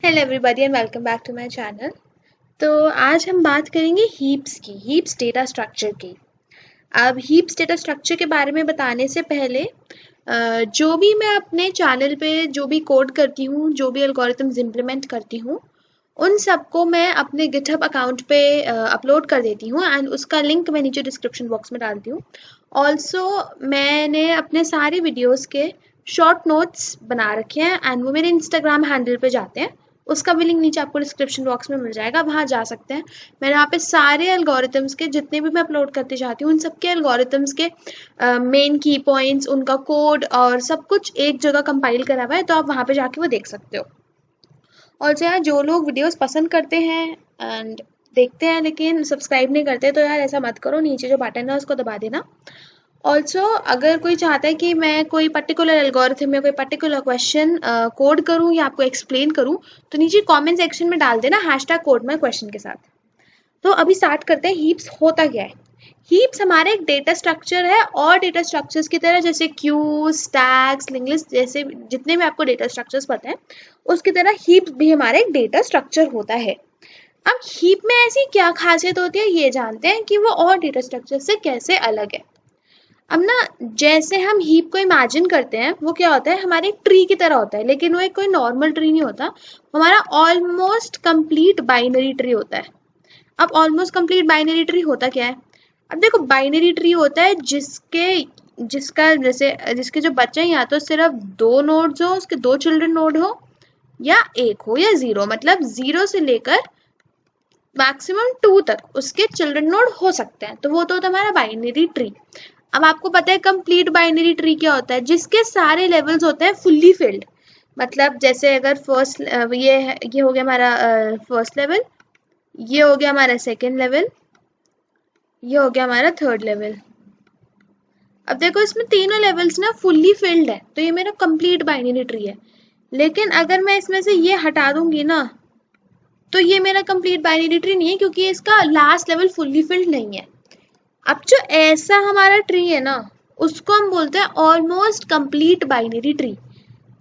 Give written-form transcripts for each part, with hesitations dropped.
Hello everybody and welcome back to my channel. तो आज हम बात करेंगे हीप्स डेटा स्ट्रक्चर की। अब हीप्स डेटा स्ट्रक्चर के बारे में बताने से पहले जो भी मैं अपने चैनल पे जो भी कोड करती हूँ, जो भी एल्गोरिथम्स इम्प्लीमेंट करती हूँ, उन सबको मैं अपने गिटहब अकाउंट पे अपलोड कर देती हूँ एंड उसका लिंक मैं नीचे डिस्क्रिप्शन बॉक्स में डालती हूँ। ऑल्सो मैंने अपने सारे वीडियोस के शॉर्ट नोट्स बना रखे हैं एंड वो मेरे इंस्टाग्राम हैंडल पे जाते हैं। उसका भी लिंक नीचे आपको डिस्क्रिप्शन बॉक्स में मिल जाएगा, वहाँ जा सकते हैं। मैंने वहाँ पे सारे एल्गोरिथम्स के जितने भी मैं अपलोड करते जाती हूँ, उन सबके एल्गोरिथम्स के मेन की पॉइंट्स, उनका कोड और सब कुछ एक जगह कंपाइल करा हुआ है, तो आप वहाँ पे जाके वो देख सकते हो। और यार जो लोग वीडियोस पसंद करते हैं एंड देखते हैं लेकिन सब्सक्राइब नहीं करते, तो यार ऐसा मत करो, नीचे जो बटन है उसको दबा देना। ऑल्सो अगर कोई चाहता है कि मैं कोई पर्टिकुलर एल्गोरिथम या कोई पर्टिकुलर क्वेश्चन कोड करूं या आपको एक्सप्लेन करूं, तो नीचे कमेंट सेक्शन में डाल देना #कोड माय क्वेश्चन के साथ। तो अभी स्टार्ट करते हैं। हीप्स होता क्या है? हीप्स हमारे एक डेटा स्ट्रक्चर है और डेटा स्ट्रक्चर्स की तरह जैसे क्यू, स्टैक्स, लिंक्ड लिस्ट जैसे जितने भी आपको डेटा स्ट्रक्चर्स पता है, उसकी तरह हीप्स भी हमारा एक डेटा स्ट्रक्चर होता है। अब हीप में ऐसी क्या खासियत होती है ये जानते हैं कि वो और डेटा स्ट्रक्चर से कैसे अलग है। अब ना, जैसे हम हीप को इमेजिन करते हैं, वो क्या होता है, हमारे एक ट्री की तरह होता है, लेकिन वो एक कोई नॉर्मल ट्री नहीं होता, हमारा ऑलमोस्ट कंप्लीट बाइनरी ट्री होता है। अब ऑलमोस्ट कंप्लीट बाइनरी ट्री होता क्या है? अब देखो, बाइनरी ट्री होता है जिसके जो बच्चे हैं, या तो सिर्फ 2 नोड्स हो, उसके 2 चिल्ड्रन नोड हो, या 1 हो, या 0, मतलब 0 से लेकर मैक्सिमम 2 तक उसके चिल्ड्रन नोड हो सकते हैं। तो वो तो होता है हमारा बाइनरी ट्री। अब आपको पता है कंप्लीट बाइनरी ट्री क्या होता है? जिसके सारे लेवल्स होते हैं फुल्ली फिल्ड। मतलब जैसे अगर फर्स्ट ये हो गया हमारा फर्स्ट लेवल, ये हो गया हमारा सेकंड लेवल, ये हो गया हमारा थर्ड लेवल। अब देखो, इसमें तीनों लेवल्स ना फुल्ली फिल्ड है, तो ये मेरा कंप्लीट बाइनरी ट्री है। लेकिन अगर मैं इसमें से ये हटा दूंगी ना, तो ये मेरा कंप्लीट बाइनरी ट्री नहीं है, क्योंकि इसका लास्ट लेवल फुल्ली फिल्ड नहीं है। अब जो ऐसा हमारा ट्री है ना, उसको हम बोलते हैं ऑलमोस्ट कंप्लीट बाइनरी ट्री।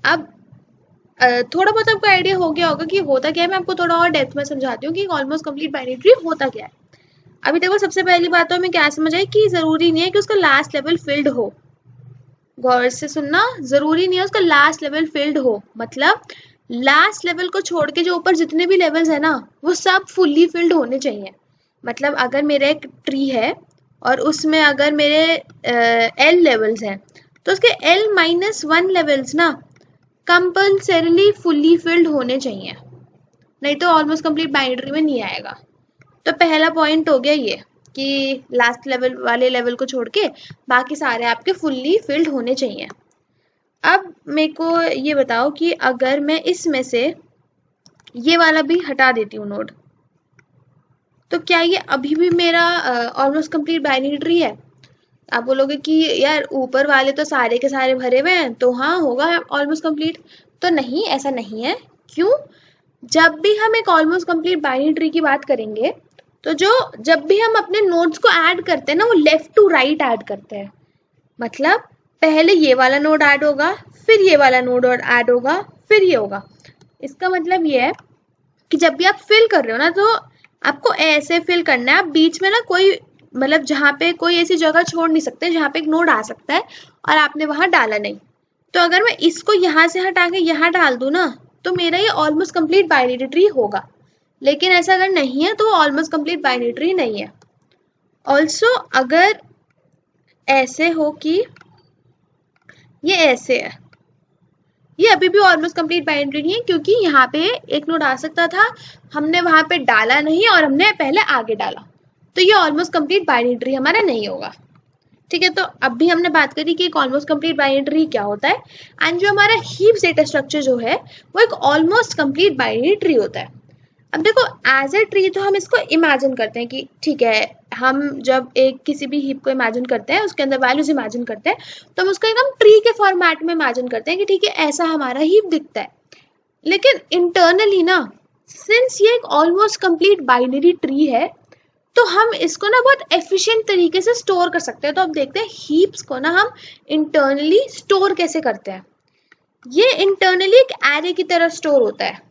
अब थोड़ा बहुत आपको आइडिया हो गया होगा कि होता क्या है। मैं आपको थोड़ा और डेप्थ में समझाती हूँ कि ऑलमोस्ट कंप्लीट बाइनरी ट्री होता क्या है। अभी देखो, सबसे पहली बात तो हमें क्या समझ आई कि जरूरी नहीं है कि उसका लास्ट लेवल फिल्ड हो। गौर से सुनना, जरूरी नहीं है उसका लास्ट लेवल फिल्ड हो। मतलब लास्ट लेवल को छोड़ के जो ऊपर जितने भी लेवल्स है ना, वो सब फुल्ली फिल्ड होने चाहिए। मतलब अगर मेरा एक ट्री है और उसमें अगर मेरे एल लेवल्स हैं, तो उसके L-1 लेवल्स ना कंपल्सरीली फुल्ली फिल्ड होने चाहिए, नहीं तो ऑलमोस्ट कंप्लीट बाइनरी में नहीं आएगा। तो पहला पॉइंट हो गया ये कि लास्ट लेवल वाले लेवल को छोड़ के बाकी सारे आपके फुल्ली फिल्ड होने चाहिए। अब मेरे को ये बताओ कि अगर मैं इसमें से ये वाला भी हटा देती हूँ नोड, तो क्या ये अभी भी मेरा ऑलमोस्ट कंप्लीट बाइनरी ट्री है? आप बोलोगे कि यार ऊपर वाले तो सारे के सारे भरे हुए हैं, तो हाँ होगा ऑलमोस्ट कंप्लीट। तो नहीं, ऐसा नहीं है। क्यों? जब भी हम एक ऑलमोस्ट कंप्लीट बाइनरी ट्री की बात करेंगे, तो जब भी हम अपने नोड्स को ऐड करते हैं ना, वो लेफ्ट टू राइट ऐड करते हैं। मतलब पहले ये वाला नोड ऐड होगा, फिर ये वाला नोड ऐड होगा, फिर ये होगा। इसका मतलब ये है कि जब भी आप फिल कर रहे हो ना, तो आपको ऐसे फिल करना है। आप बीच में ना कोई, मतलब जहाँ पे कोई ऐसी जगह छोड़ नहीं सकते जहाँ पे एक नोड आ सकता है और आपने वहां डाला नहीं। तो अगर मैं इसको यहाँ से हटा के यहाँ डाल दूं ना, तो मेरा ये ऑलमोस्ट कंप्लीट बाइनरी ट्री होगा। लेकिन ऐसा अगर नहीं है, तो वो ऑलमोस्ट कंप्लीट बाइनरी ट्री नहीं है। ऑल्सो अगर ऐसे हो कि ये ऐसे है, ये अभी भी ऑलमोस्ट कंप्लीट बाइनरी नहीं है, क्योंकि यहाँ पे एक नोड आ सकता था, हमने वहां पे डाला नहीं और हमने पहले आगे डाला, तो ये ऑलमोस्ट कंप्लीट बाइनरी ट्री हमारा नहीं होगा। ठीक है, तो अब भी हमने बात करी कि एक ऑलमोस्ट कंप्लीट बाइनरी ट्री क्या होता है, एंड जो हमारा हीप्स डेटा स्ट्रक्चर जो है, वो एक ऑलमोस्ट कंप्लीट बाइनरी ट्री होता है। अब देखो, एज ए ट्री तो हम इसको इमेजिन करते हैं कि ठीक है, हम जब एक किसी भी हीप को इमेजिन करते हैं, उसके अंदर वैल्यूज इमेजिन करते हैं, तो हम उसको एकदम ट्री के फॉर्मेट में इमेजिन करते हैं कि ठीक है, ऐसा हमारा हीप दिखता है। लेकिन इंटरनली ना, सिंस ये एक ऑलमोस्ट कंप्लीट बाइनरी ट्री है, तो हम इसको ना बहुत एफिशिएंट तरीके से स्टोर कर सकते हैं। तो अब देखते हैं हीप्स को ना हम इंटरनली स्टोर कैसे करते हैं। ये इंटरनली एक एरे की तरह स्टोर होता है।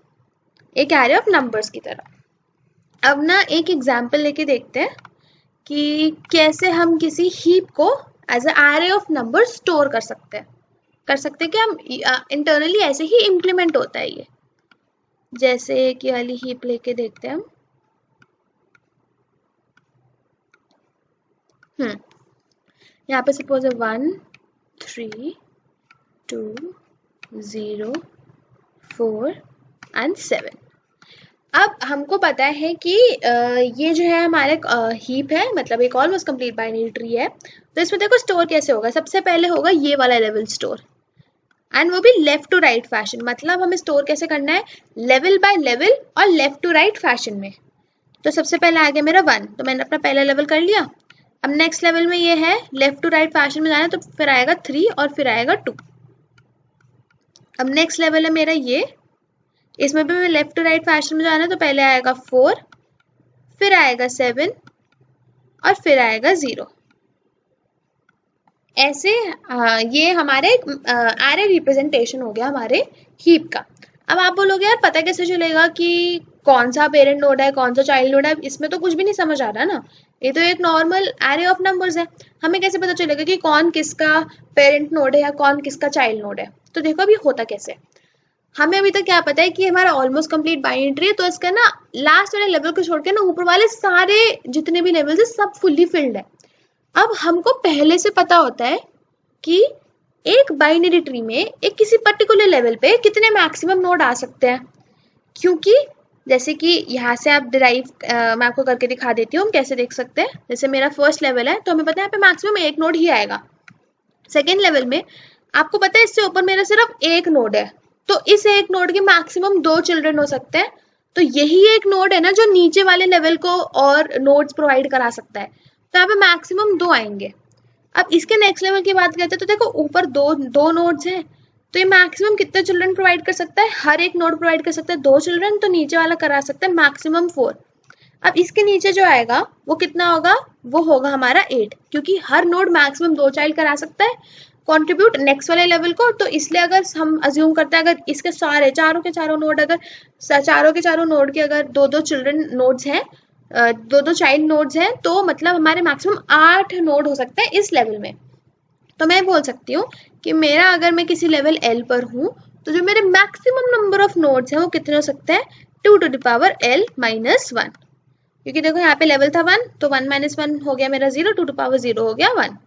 एक एरे ऑफ नंबर्स की तरह। अब ना एक एग्जाम्पल लेके देखते हैं कि कैसे हम किसी हीप को as a array of number store कर सकते हैं। कि हम इंटरनली ऐसे ही इम्प्लीमेंट होता है ये। जैसे कि वाली हीप लेके देखते हैं हम। यहाँ पे सपोज है 1 3 2 0 4 एंड 7। अब हमको पता है कि ये जो है हमारे हीप है, मतलब एक ऑलमोस्ट कंप्लीट बाइनरी ट्री है। तो इसमें देखो स्टोर कैसे होगा। सबसे पहले होगा ये वाला लेवल स्टोर, एंड वो भी लेफ्ट टू राइट फैशन। मतलब हमें स्टोर कैसे करना है, लेवल बाय लेवल और लेफ्ट टू राइट फैशन में। तो सबसे पहले आ गया मेरा 1, तो मैंने अपना पहला लेवल कर लिया। अब नेक्स्ट लेवल में ये है लेफ्ट टू राइट फैशन में जाना, तो फिर आएगा 3 और फिर आएगा 2। अब नेक्स्ट लेवल है मेरा ये, इसमें भी मैं लेफ्ट टू राइट फैशन में जाना है, तो पहले आएगा 4, फिर आएगा 7 और फिर आएगा 0। ऐसे ये हमारे एरे रिप्रेजेंटेशन हो गया हमारे हीप का। अब आप बोलोगे यार पता कैसे चलेगा कि कौन सा पेरेंट नोड है कौन सा चाइल्ड नोड है। इसमें तो कुछ भी नहीं समझ आ रहा ना, ये तो एक नॉर्मल एरे ऑफ नंबर्स है। हमें कैसे पता चलेगा कि कौन किसका पेरेंट नोड है या कौन किसका चाइल्ड नोड है। तो देखो अभी होता कैसे, हमें अभी तक क्या पता है कि हमारा ऑलमोस्ट कंप्लीट बाइनरी ट्री है, तो इसका ना लास्ट वाले लेवल को छोड़ के ना ऊपर वाले सारे जितने भी लेवल्स है सब फुल्ली फिल्ड है। अब हमको पहले से पता होता है कि एक बाइनरी ट्री में एक किसी पर्टिकुलर लेवल पे कितने मैक्सिमम नोड आ सकते हैं, क्योंकि जैसे कि यहाँ से आप डिराइव मैं आपको करके दिखा देती हूँ हम कैसे देख सकते हैं। जैसे मेरा फर्स्ट लेवल है तो हमें पता है यहाँ पे मैक्सिमम एक नोड ही आएगा। सेकेंड लेवल में आपको पता है इससे ऊपर मेरा सिर्फ एक नोड है, तो इस एक नोड के मैक्सिमम 2 चिल्ड्रन हो सकते हैं। तो यही एक नोड है ना जो नीचे वाले लेवल को और नोड्स प्रोवाइड करा सकता है, तो यहाँ पे मैक्सिमम 2 आएंगे। अब इसके नेक्स्ट लेवल की बात करते हैं तो देखो ऊपर दो नोड्स हैं, तो ये मैक्सिमम कितने चिल्ड्रन प्रोवाइड कर सकता है, हर एक नोड प्रोवाइड कर सकता है 2 चिल्ड्रन, तो नीचे वाला करा सकता है मैक्सिमम 4। अब इसके नीचे जो आएगा वो कितना होगा, वो होगा हमारा 8, क्योंकि हर नोड मैक्सिमम 2 चाइल्ड करा सकता है कंट्रीब्यूट नेक्स्ट वाले लेवल को। तो इसलिए अगर हम अज्यूम करते हैं अगर इसके सारे चारों के चारों नोड के अगर 2 चिल्ड्रन नोड्स हैं, 2 चाइल्ड नोड्स हैं, तो मतलब हमारे मैक्सिमम 8 नोड हो सकते हैं इस लेवल में। तो मैं बोल सकती हूँ कि मेरा अगर मैं किसी लेवल L पर हूँ तो जो मेरे मैक्सिमम नंबर ऑफ नोड्स हैं वो कितने हो सकते हैं, 2 to the power L minus 1। क्योंकि देखो यहाँ पे लेवल था 1, तो 1 minus 1 हो गया मेरा 0, 2 to power 0 हो गया 1।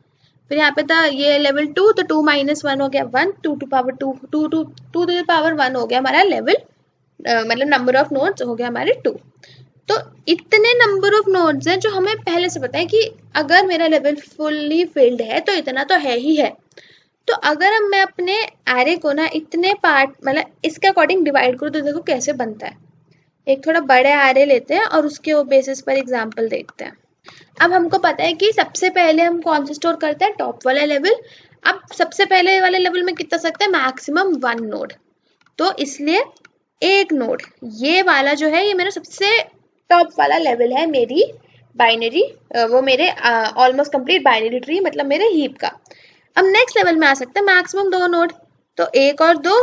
फिर यहाँ पे था ये लेवल 2, तो 2 minus 1 हो गया 1, 2 to power 2 to the power 1 हो गया हमारा लेवल, मतलब नंबर ऑफ नोड्स हो गया हमारे 2। तो इतने नंबर ऑफ नोड्स हैं जो हमें पहले से पता है कि अगर मेरा लेवल फुल्ली फिल्ड है तो इतना तो है ही है। तो अगर अब मैं अपने एरे को ना इतने पार्ट मतलब इसके अकॉर्डिंग डिवाइड करूँ तो देखो कैसे बनता है। एक थोड़ा बड़े एरे लेते हैं और उसके बेसिस पर एग्जांपल देखते हैं। अब हमको पता है कि सबसे पहले हम कौन सा स्टोर करते हैं, टॉप वाला लेवल। अब सबसे पहले वाले लेवल में कितना सकते हैं, मैक्सिमम 1 नोड, तो इसलिए एक नोड ये वाला जो है ये मेरा सबसे टॉप वाला लेवल है मेरी बाइनरी, वो मेरे ऑलमोस्ट कंप्लीट बाइनरी ट्री मतलब मेरे हीप का। अब नेक्स्ट लेवल में आ सकते हैं मैक्सिमम 2 नोड, तो 1 और 2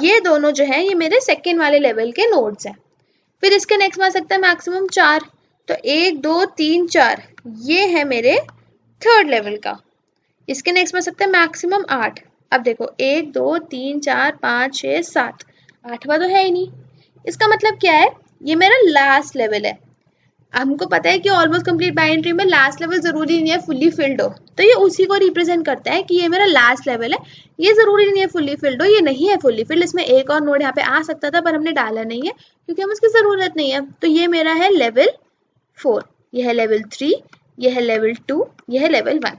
ये दोनों जो है ये मेरे सेकेंड वाले लेवल के नोड्स हैं। फिर इसके नेक्स्ट में आ सकता है मैक्सिमम 4, तो 1 2 3 4 ये है मेरे थर्ड लेवल का। इसके नेक्स्ट में आ सकता है मैक्सिमम 8। अब देखो 1 2 3 4 5 6 7, 8वां तो है ही नहीं। इसका मतलब क्या है, ये मेरा लास्ट लेवल है। हमको पता है कि ऑलमोस्ट कंप्लीट बाइनरी ट्री में लास्ट लेवल जरूरी नहीं है फुल्ली फिल्ड हो, तो ये उसी को रिप्रेजेंट करता है कि ये मेरा लास्ट लेवल है। ये जरूरी नहीं है फुल्ली फिल्ड हो, ये नहीं है फुल्ली फिल्ड, इसमें एक और नोड यहाँ पे आ सकता था पर हमने डाला नहीं है क्योंकि हम उसकी जरूरत नहीं है। तो ये मेरा है लेवल 4, यह है लेवल 3, यह है लेवल 2, यह है लेवल 1।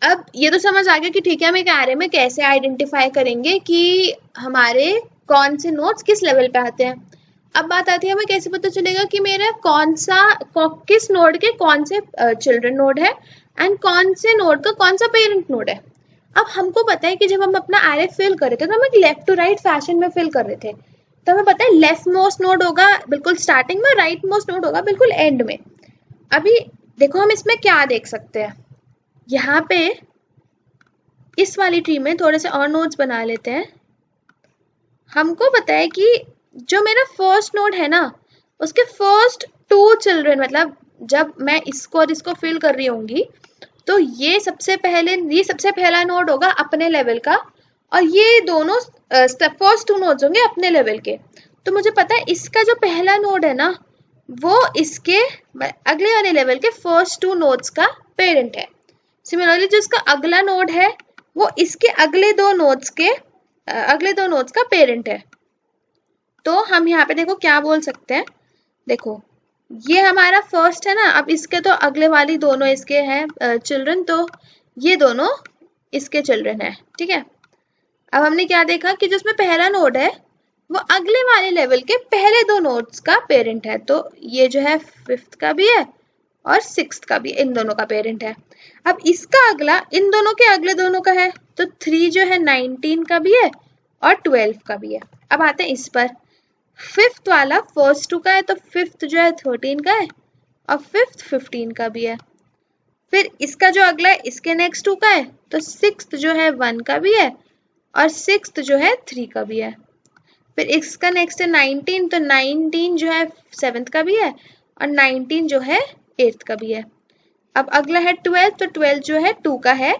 अब ये तो समझ आ गया कि ठीक है हम एक एरे में कैसे आइडेंटिफाई करेंगे कि हमारे कौन से नोड्स किस लेवल पे आते हैं। अब बात आती है हमें कैसे पता चलेगा कि मेरा किस नोड के कौन से चिल्ड्रन नोड है एंड कौन से नोड का कौन सा पेरेंट नोड है। अब हमको पता है कि जब हम अपना एरे फिल कर रहे थे तो हम एक लेफ्ट टू राइट फैशन में फिल कर रहे थे, तो हमें पता है लेफ्ट मोस्ट नोड होगा बिल्कुल स्टार्टिंग में, राइट मोस्ट नोड होगा बिल्कुल एंड में। अभी देखो हम इसमें क्या देख सकते हैं, यहाँ पे इस वाली ट्री में थोड़े से और नोड्स बना लेते हैं। हमको पता है कि जो मेरा फर्स्ट नोड है ना उसके फर्स्ट 2 चिल्ड्रन, मतलब जब मैं इसको और इसको फिल कर रही होंगी तो ये सबसे पहला नोड होगा अपने लेवल का, और ये दोनों फर्स्ट 2 नोड्स होंगे अपने लेवल के। तो मुझे पता है इसका जो पहला नोड है ना वो इसके अगले वाले लेवल के फर्स्ट 2 नोड्स का पेरेंट है। सिमिलरली जो इसका अगला नोड है वो इसके अगले दो नोड्स का पेरेंट है। तो हम यहाँ पे देखो क्या बोल सकते हैं, देखो ये हमारा फर्स्ट है ना, अब इसके तो अगले वाली दोनों इसके हैं चिल्ड्रन, तो ये दोनों इसके चिल्ड्रन है। ठीक है, अब हमने क्या देखा कि जिसमें पहला नोड है वो अगले वाले लेवल के पहले 2 नोड्स का पेरेंट है, तो ये जो है 5th का भी है और 6th का भी, इन दोनों का पेरेंट है। अब इसका अगला इन दोनों के अगले दोनों का है, तो 3 जो है 19 का भी है और 12 का भी है। अब आते हैं इस पर, 5th वाला फर्स्ट 2 का है, तो 5th जो है 13 का है और 5th 15 का भी है। फिर इसका जो अगला है इसके नेक्स्ट 2 का है, तो 6th जो है 1 का भी है और 6th जो है 3 का भी है। फिर इसका नेक्स्ट है 19, तो 19 जो है 7th का भी है और 19 जो है 8th का भी है। अब अगला है 12, तो 12 जो है 2 का है,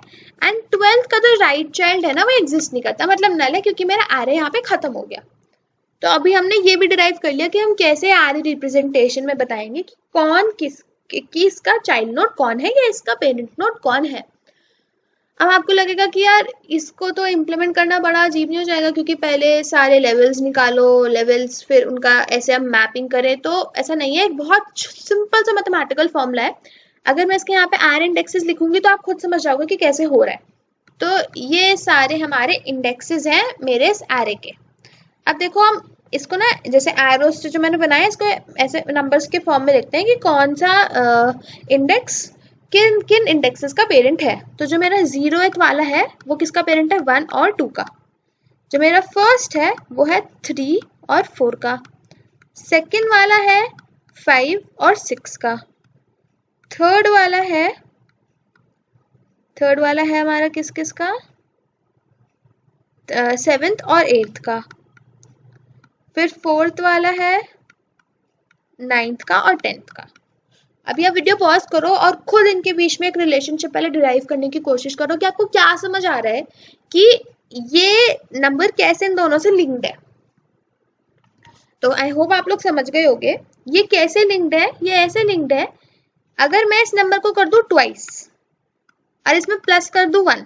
एंड 12th का जो राइट चाइल्ड है ना वो एग्जिस्ट नहीं करता, मतलब नल है, क्योंकि मेरा एरे यहाँ पे खत्म हो गया। तो अभी हमने ये भी डिराइव कर लिया कि हम कैसे एरे रिप्रेजेंटेशन में बताएंगे कि कौन किसका चाइल्ड नोड कौन है या इसका पेरेंट नोड कौन है। अब आपको लगेगा कि यार इसको तो इम्प्लीमेंट करना बड़ा अजीब नहीं हो जाएगा, क्योंकि पहले सारे लेवल्स निकालो, लेवल्स फिर उनका ऐसे हम मैपिंग करें, तो ऐसा नहीं है। एक बहुत सिंपल सा मैथमेटिकल फॉर्मूला है, अगर मैं इसके यहाँ पे आर इंडेक्सेस लिखूंगी तो आप खुद समझ जाओगे कि कैसे हो रहा है। तो ये सारे हमारे इंडेक्सेस हैं मेरे इस एरे के। अब देखो हम इसको ना जैसे एरोस जो मैंने बनाया इसको ऐसे नंबर्स के फॉर्म में लिखते हैं कि कौन सा इंडेक्स किन किन इंडेक्सेस का पेरेंट है। तो जो मेरा 0th वाला है वो किसका पेरेंट है, 1 और 2 का। जो मेरा फर्स्ट है वो है 3 और 4 का। सेकंड वाला है 5 और 6 का। थर्ड वाला है हमारा किस किस का, 7th और 8th का। फिर 4th वाला है 9th का और 10th का। अभी आप वीडियो पॉज करो और खुद इनके बीच में एक रिलेशनशिप पहले डिराइव करने की कोशिश करो कि आपको क्या समझ आ रहा है कि ये नंबर कैसे इन दोनों से लिंक्ड है। तो आई होप आप लोग समझ गए होंगे ये कैसे लिंक्ड है। ये ऐसे लिंक्ड है, अगर मैं इस नंबर को कर दूं ट्वाइस और इसमें प्लस कर दूं 1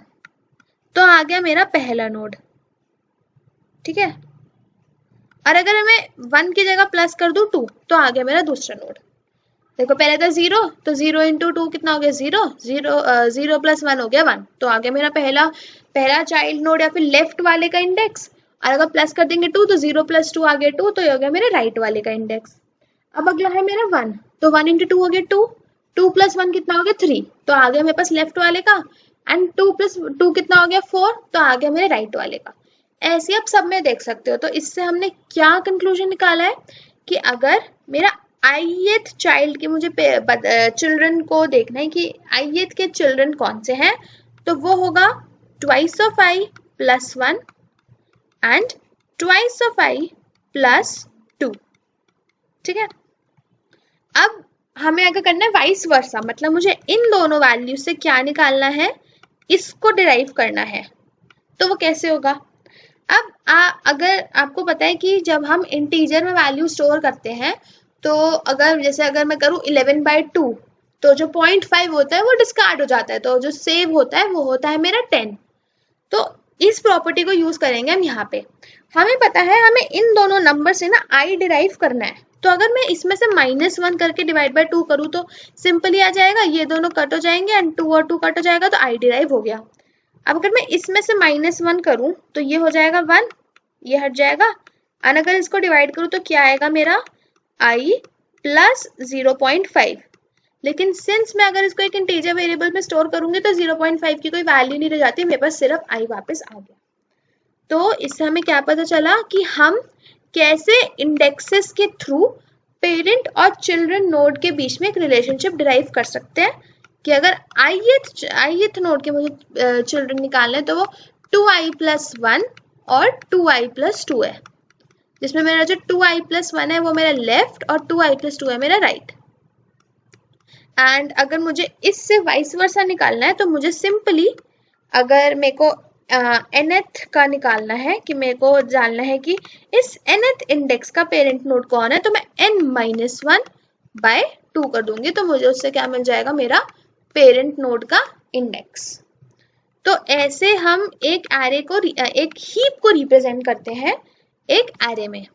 तो आ गया मेरा पहला नोड। ठीक है, और अगर मैं 1 की जगह प्लस कर दूं 2 तो आ गया मेरा दूसरा नोड। देखो पहले था 0, तो 0 इंटू 2 कितना हो गया 0, 0 प्लस 1 हो गया 1, तो आ गया मेरा पहला चाइल्ड नोड या फिर लेफ्ट वाले का इंडेक्स। और अगर प्लस कर देंगे 2 तो 0 प्लस 2 आ गया 2, तो ये हो गया मेरे राइट वाले का इंडेक्स। अब अगला है मेरा 1, तो 1 इंटू 2 हो गया 2, 2 प्लस 1 कितना हो गया 3, तो आ गया मेरे पास लेफ्ट वाले का। एंड 2 प्लस 2 कितना हो गया 4, तो आ गया मेरे राइट वाले का। ऐसे आप सब में देख सकते हो। तो इससे हमने क्या कंक्लूजन निकाला है कि अगर मेरा ith चाइल्ड के मुझे चिल्ड्रन को देखना है कि ith के चिल्ड्रन कौन से हैं, तो वो होगा twice of i plus 1 and twice of i plus 2। ठीक है, अब हमें अगर करना है वाइस वर्सा, मतलब मुझे इन दोनों वैल्यू से क्या निकालना है, इसको डिराइव करना है। तो वो कैसे होगा। अब अगर आपको पता है कि जब हम इंटीजर में वैल्यू स्टोर करते हैं तो अगर मैं करूँ 11/2 तो जो 0.5 होता है वो डिस्कार्ड हो जाता है, तो जो सेव होता है वो होता है मेरा 10। तो इस प्रॉपर्टी को यूज करेंगे हम यहाँ पे। हमें पता है हमें इन दोनों नंबर से ना i डिराइव करना है, तो अगर मैं इसमें से -1 करके डिवाइड बाय 2 करूँ तो सिंपली आ जाएगा, ये दोनों कट हो जाएंगे एंड 2 और 2 कट हो जाएगा, तो i डिराइव हो गया। अब अगर मैं इसमें से -1 करूं तो ये हो जाएगा 1, ये हट जाएगा, और अगर इसको डिवाइड करूं तो क्या आएगा मेरा i प्लस 0.5। लेकिन सिंस मैं अगर इसको एक इंटीजर वेरिएबल में स्टोर करूंगी तो 0.5 की कोई वैल्यू नहीं रह जाती, मेरे पास सिर्फ i वापस आ गया। तो इससे हमें क्या पता चला कि हम कैसे इंडेक्सेस के थ्रू पेरेंट और चिल्ड्रन नोड के बीच में एक रिलेशनशिप डिराइव कर सकते हैं कि अगर ith नोड के मुझे चिल्ड्रन निकालने हैं तो वो 2i प्लस 1 और 2i प्लस 2 है। जिसमें मेरा जो 2i+1 है वो मेरा लेफ्ट और 2i+2 है मेरा राइट। एंड अगर मुझे इससे वाइस वर्सा निकालना है तो मुझे सिंपली, अगर मेरे को nth का निकालना है, कि मेरे को जानना है कि इस nth इंडेक्स का पेरेंट नोड कौन है, तो मैं n-1/2 कर दूंगी, तो मुझे उससे क्या मिल जाएगा, मेरा पेरेंट नोड का इंडेक्स। तो ऐसे हम एक एरे को, एक हीप को रिप्रेजेंट करते हैं एक एरे में।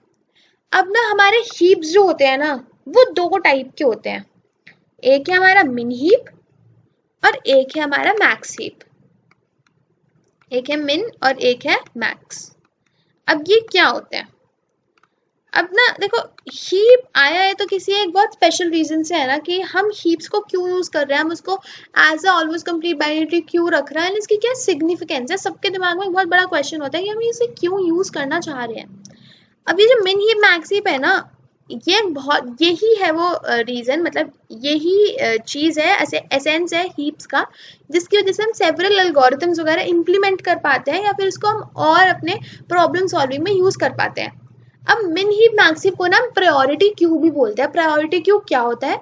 अब ना हमारे हीप्स जो होते हैं ना, वो दो टाइप के होते हैं, एक है हमारा मिन हीप और एक है हमारा मैक्स हीप। एक है मिन और एक है मैक्स। अब ये क्या होते हैं? अब ना देखो, हीप आया है तो किसी एक बहुत स्पेशल रीजन से है ना, कि हम हीप्स को क्यों यूज कर रहे हैं, हम उसको as a almost complete binary क्यों रख रहे हैं, इसकी क्या सिग्निफिकेंस है। सबके दिमाग में एक बहुत बड़ा क्वेश्चन होता है कि हम इसे क्यों यूज करना चाह रहे हैं। अब ये जो मिन हीप मैक्स हीप है ना, ये बहुत, यही है वो रीजन, मतलब यही चीज है, एसेंस है हीप्स का, जिसकी वजह से हम सेवरल एल्गोरिथम्स वगैरह इंप्लीमेंट कर पाते हैं, या फिर इसको हम और अपने प्रॉब्लम सॉल्विंग में यूज कर पाते हैं। अब मिन हीप मैक्स हीप को ना प्रायोरिटी क्यू भी बोलते हैं। प्रायोरिटी क्यू क्या होता है,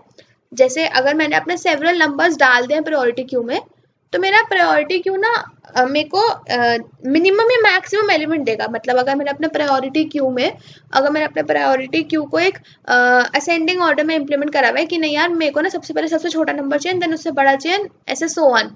जैसे अगर मैंने अपने सेवरल नंबर्स डाल दिए प्रायोरिटी क्यू में, तो मेरा प्रायोरिटी क्यू ना मेरे को मिनिमम या मैक्सिमम एलिमेंट देगा। मतलब अगर मैंने अपने प्रायोरिटी क्यू में, अगर मैंने अपने प्रायोरिटी क्यू को एक असेंडिंग ऑर्डर में इंप्लीमेंट करा हुआ है कि नहीं यार, मेरे को ना सबसे पहले सबसे छोटा नंबर चाहिए, देन उससे बड़ा चाहिए, ऐसे सो ऑन,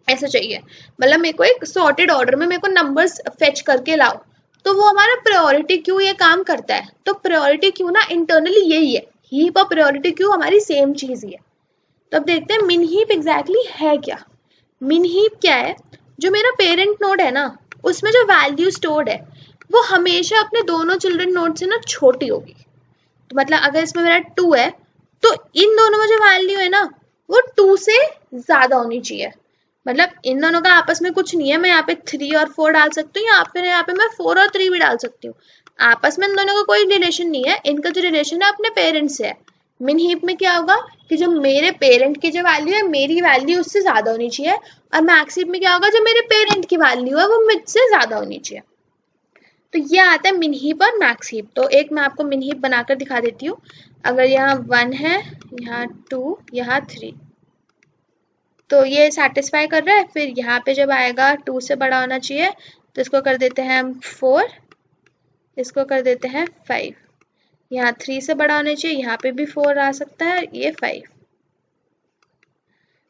ऐसा चाहिए। मतलब मेरे को एक सॉर्टेड ऑर्डर में मेरे को नंबर्स फेच करके लाओ, तो वो हमारा प्रायोरिटी क्यू ये काम करता है। तो प्रायोरिटी क्यू ना इंटरनली यही है, हीप और प्रायोरिटी क्यू हमारी सेम चीज ही है। तो अब देखते हैं मिन हीप एग्जैक्टली है क्या। मिन हीप क्या है, जो मेरा पेरेंट नोड है ना, उसमें जो वैल्यू स्टोर्ड है वो हमेशा अपने दोनों चिल्ड्रन नोड से ना छोटी होगी। तो मतलब अगर इसमें मेरा 2 है, तो इन दोनों में जो वैल्यू है ना, वो 2 से ज्यादा होनी चाहिए। मतलब इन दोनों का आपस में कुछ नहीं है, मैं यहाँ पे 3 और 4 डाल सकती हूँ, यहाँ पे मैं 4 और 3 भी डाल सकती हूँ। आपस में इन दोनों का कोई रिलेशन नहीं है, इनका जो रिलेशन है अपने पेरेंट्स से है। मिन हीप में क्या होगा कि जो मेरे पेरेंट की जो वैल्यू है, मेरी वैल्यू उससे ज्यादा होनी चाहिए, और मैक्स हीप में क्या होगा, जो मेरे पेरेंट की वैल्यू है वो मुझसे ज्यादा होनी चाहिए। तो ये आता है मिन हीप और मैक्स हीप। तो एक मैं आपको मिन हीप बनाकर दिखा देती हूँ। अगर यहाँ 1 है, यहाँ 2, यहाँ 3, तो ये सेटिस्फाई कर रहा है। फिर यहाँ पे जब आएगा 2 से बड़ा होना चाहिए, तो इसको कर देते हैं हम 4, इसको कर देते हैं 5। यहाँ 3 से बड़ा होना चाहिए, यहाँ पे भी 4 आ सकता है, ये 5।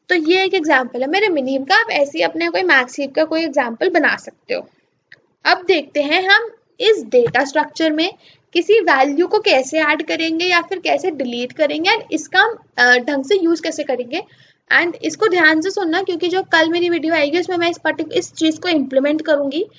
तो ये एक एग्जाम्पल है मेरे मिन हीप का। आप ऐसे ही अपने कोई मैक्स हीप का कोई एग्जाम्पल बना सकते हो। अब देखते हैं हम इस डेटा स्ट्रक्चर में किसी वैल्यू को कैसे ऐड करेंगे या फिर कैसे डिलीट करेंगे, एंड इसका हम ढंग से यूज कैसे करेंगे। एंड इसको ध्यान से सुनना, क्योंकि जो कल मेरी वीडियो आएगी उसमें मैं इस चीज को इम्प्लीमेंट करूंगी,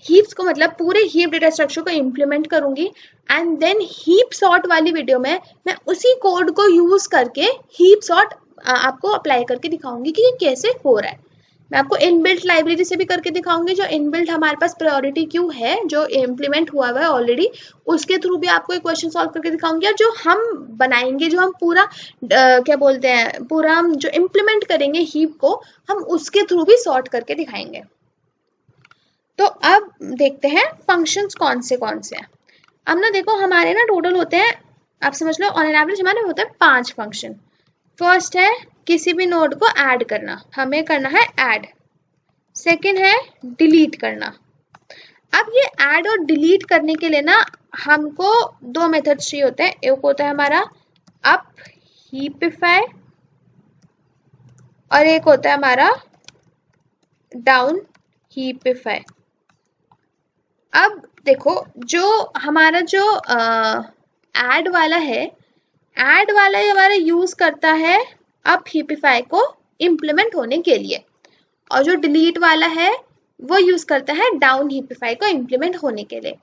हीप्स को, मतलब पूरे हीप डेटा स्ट्रक्चर को इम्प्लीमेंट करूंगी। एंड देन हीप सॉर्ट वाली वीडियो में मैं उसी कोड को यूज करके हीप सॉर्ट आपको अप्लाई करके दिखाऊंगी कि ये कैसे हो रहा है। मैं आपको इनबिल्ट लाइब्रेरी से भी करके दिखाऊंगी, जो इनबिल्ट हमारे पास प्रायोरिटी क्यू है जो इम्प्लीमेंट हुआ हुआ है ऑलरेडी, उसके थ्रू भी आपको एक क्वेश्चन सॉल्व करके दिखाऊंगी। और जो हम बनाएंगे, जो हम पूरा क्या बोलते हैं, पूरा हम जो इम्प्लीमेंट करेंगे हीप को, हम उसके थ्रू भी सॉर्ट करके दिखाएंगे। तो अब देखते हैं फंक्शंस कौन से हैं। अब ना देखो, हमारे ना टोटल होते हैं, आप समझ लो ऑन एन एवरेज हमारे होते हैं 5 फंक्शन। फर्स्ट है किसी भी नोड को ऐड करना, हमें करना है ऐड। सेकंड है डिलीट करना। अब ये ऐड और डिलीट करने के लिए ना हमको 2 मेथड्स चाहिए होते हैं। एक होता है हमारा अप हीपिफाई और एक होता है हमारा डाउन हीपिफाई। अब देखो, जो हमारा जो ऐड वाला है, ऐड वाला ही हमारा यूज करता है अप हीपिफाई को इम्प्लीमेंट होने के लिए, और जो डिलीट वाला है वो यूज करता है डाउन हीपिफाई को इम्प्लीमेंट होने के लिए।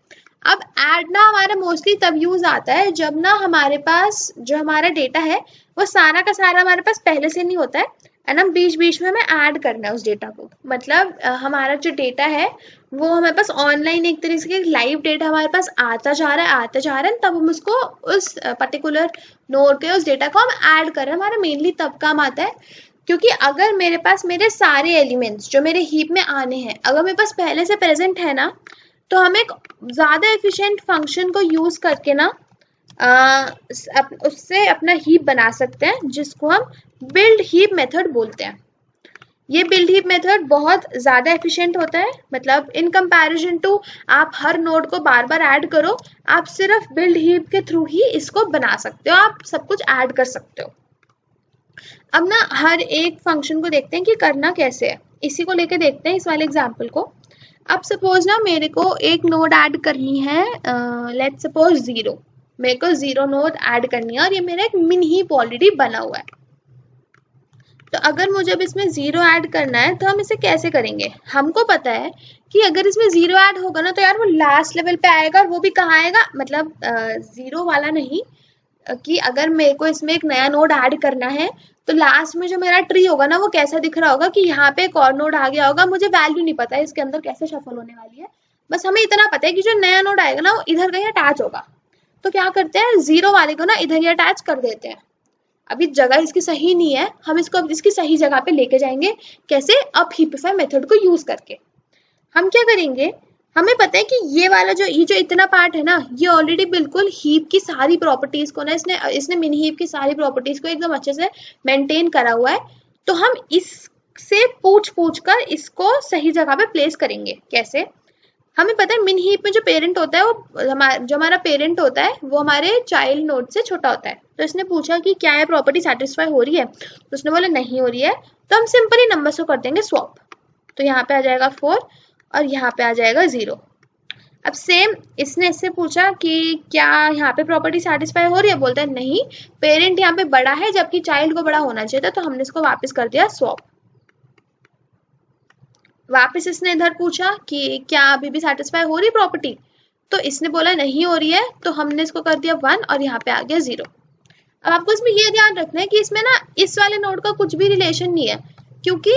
अब ऐड ना हमारा मोस्टली तब यूज आता है जब ना हमारे पास जो हमारा डेटा है वो सारा का सारा हमारे पास पहले से नहीं होता है, एंड हम बीच बीच में हमें ऐड करना है उस डेटा को। मतलब हमारा जो डेटा है वो हमारे पास ऑनलाइन एक तरीके से लाइव डेटा हमारे पास आता जा रहा है, तब हम उसको उस पर्टिकुलर नोड के उस डेटा को हम ऐड कर रहे हैं। हमारा मेनली तब काम आता है, क्योंकि अगर मेरे पास मेरे सारे एलिमेंट्स जो मेरे हीप में आने हैं, अगर मेरे पास पहले से प्रेजेंट है ना, तो हम एक ज़्यादा एफिशिएंट फंक्शन को यूज़ करके ना उससे अपना हीप बना सकते हैं, जिसको हम बिल्ड हीप मेथड बोलते हैं। ये बिल्ड हीप मेथड बहुत ज़्यादा एफिशिएंट होता है, मतलब इन कंपैरिजन टू आप हर नोड को बार बार ऐड करो, आप सिर्फ बिल्ड हीप के थ्रू ही इसको बना सकते हो, आप सब कुछ ऐड कर सकते हो। अब ना हर एक फंक्शन को देखते हैं कि करना कैसे है, इसी को लेके देखते हैं इस वाले एग्जाम्पल को। अब सपोज ना मेरे को एक नोड ऐड करनी है, लेट्स सपोज 0, मेरे को 0 नोड ऐड करनी है और ये मेरा एक मिन हीप ऑलरेडी बना हुआ है। तो अगर मुझे अब इसमें 0 ऐड करना है तो हम इसे कैसे करेंगे? हमको पता है कि अगर इसमें 0 ऐड होगा ना तो यार वो लास्ट लेवल पे आएगा, और वो भी कहाँ आएगा, मतलब 0 वाला नहीं, कि अगर मेरे को इसमें एक नया नोड ऐड करना है तो लास्ट में जो मेरा ट्री होगा ना वो कैसा दिख रहा होगा कि यहाँ पे एक और नोड आ गया होगा, मुझे वैल्यू नहीं पता है इसके अंदर कैसे शफल होने वाली है, बस हमें इतना पता है कि जो नया नोड आएगा ना वो इधर कहीं अटैच होगा। तो क्या करते हैं, 0 वाले को ना इधर ही अटैच कर देते हैं। अभी जगह इसकी सही नहीं है, हम इसको अब इसकी सही जगह पे लेके जाएंगे, कैसे? अप हीपिफाई मेथड को यूज करके। हम क्या करेंगे, हमें पता है कि ये वाला जो इतना पार्ट है ना, ये ऑलरेडी बिल्कुल हीप की सारी प्रॉपर्टीज को ना इसने मिनी हीप की सारी प्रॉपर्टीज को एकदम अच्छे से मेंटेन करा हुआ है। तो हम इससे पूछ कर इसको सही जगह पे प्लेस करेंगे। कैसे? हमें पता है मिन हीप में जो पेरेंट होता है वो जो हमारा पेरेंट होता है वो हमारे चाइल्ड नोड से छोटा होता है। तो इसने पूछा कि क्या ये प्रॉपर्टी सेटिस्फाई हो रही है, तो उसने बोला नहीं हो रही है, तो हम सिंपली नंबर्स को कर देंगे स्वैप। तो यहाँ पे आ जाएगा 4 और यहाँ पे आ जाएगा 0। अब सेम इसने इससे पूछा कि क्या यहाँ पे प्रॉपर्टी सेटिस्फाई हो रही है, बोलता है नहीं, पेरेंट यहाँ पे बड़ा है जबकि चाइल्ड को बड़ा होना चाहिए था, तो हमने इसको वापस कर दिया स्वैप। वापस इसने इधर पूछा कि क्या अभी भी सेटिस्फाई हो रही प्रॉपर्टी, तो इसने बोला नहीं हो रही है, तो हमने इसको कर दिया 1 और यहाँ पे आ गया 0। अब आपको इसमें ये ध्यान रखना है कि इसमें ना इस वाले नोड का कुछ भी रिलेशन नहीं है, क्योंकि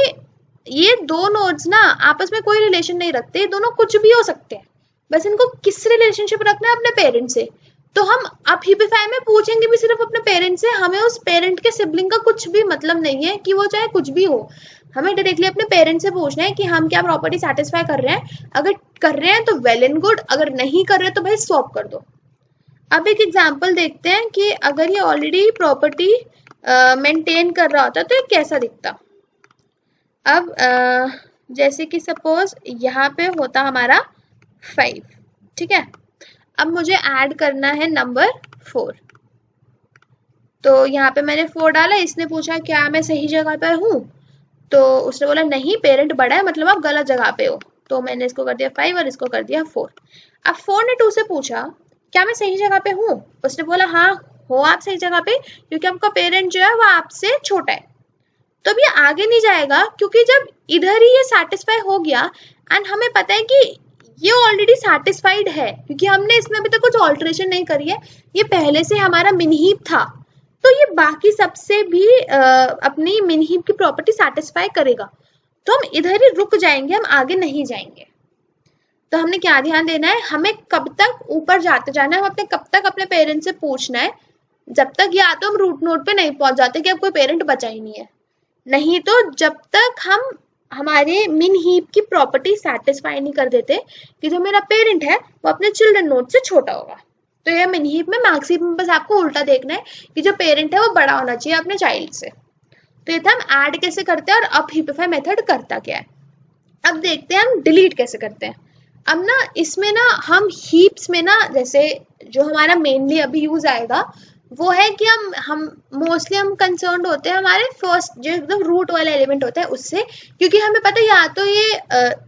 ये दो नोड्स ना आपस में कोई रिलेशन नहीं रखते, ये दोनों कुछ भी हो सकते हैं, बस इनको किस रिलेशनशिप रखना है, अपने पेरेंट से। तो हम अब हीपिफाई में पूछेंगे भी सिर्फ अपने पेरेंट से, हमें उस पेरेंट के सिबलिंग का कुछ भी मतलब नहीं है कि वो चाहे कुछ भी हो, हमें डायरेक्टली अपने पेरेंट से पूछना है कि हम क्या प्रॉपर्टी सेटिस्फाई कर रहे हैं, अगर कर रहे हैं तो वेल एंड गुड, अगर नहीं कर रहे तो भाई स्वैप कर दो। अब एक एग्जांपल देखते हैं कि अगर ये ऑलरेडी प्रॉपर्टी मेंटेन कर रहा होता तो ये कैसा दिखता। अब जैसे कि सपोज यहाँ पे होता हमारा 5, ठीक है। अब मुझे ऐड करना है नंबर 4, तो यहाँ पे मैंने 4 डाला, इसने पूछा क्या मैं सही जगह पर हूँ, तो उसने बोला नहीं, पेरेंट बड़ा है मतलब आप गलत जगह पे हो, तो मैंने इसको कर दिया 5 और इसको कर दिया 4। अब 4 ने 2 से पूछा क्या मैं सही जगह पे हूँ, उसने बोला हाँ हो आप सही जगह पे, क्योंकि आपका पेरेंट जो है वो आपसे छोटा है। तो अब ये आगे नहीं जाएगा, क्योंकि जब इधर ही ये सेटिस्फाई हो गया एंड हमें पता है कि ये ऑलरेडी सेटिस्फाइड है, क्योंकि हमने इसमें अभी तक कुछ ऑल्टरेशन नहीं करी है, ये पहले से हमारा मिन हीप था, तो ये बाकी सबसे भी अपनी मिन हीप की प्रॉपर्टी सेटिस्फाई करेगा। तो हम इधर ही रुक जाएंगे, हम आगे नहीं जाएंगे। तो हमने क्या ध्यान देना है, हमें कब तक ऊपर जाते जाना है, हम अपने कब तक अपने पेरेंट से पूछना है, जब तक या तो हम रूट नोड पे नहीं पहुंच जाते कि अब कोई पेरेंट बचा ही नहीं है, नहीं तो जब तक हम हमारे मिन हीप की प्रॉपर्टी सेटिस्फाई नहीं कर देते कि जो मेरा पेरेंट है वो अपने चिल्ड्रन नोड से छोटा होगा। तो ये मिन हीप में मैक्स हीप में बस आपको उल्टा देखना है कि जो पेरेंट है वो बड़ा होना चाहिए अपने चाइल्ड से। तो ये था हम ऐड कैसे करते हैं और अप हीपिफाई मेथड करता क्या है। अब देखते हैं हम डिलीट कैसे करते हैं। अब ना इसमें ना हम हीप्स में ना, जैसे जो हमारा मेनली अभी यूज आएगा वो है कि हम मोस्टली हम कंसर्न्ड होते हैं हमारे फर्स्ट जो एकदम रूट वाला एलिमेंट होता है उससे, क्योंकि हमें पता है या तो ये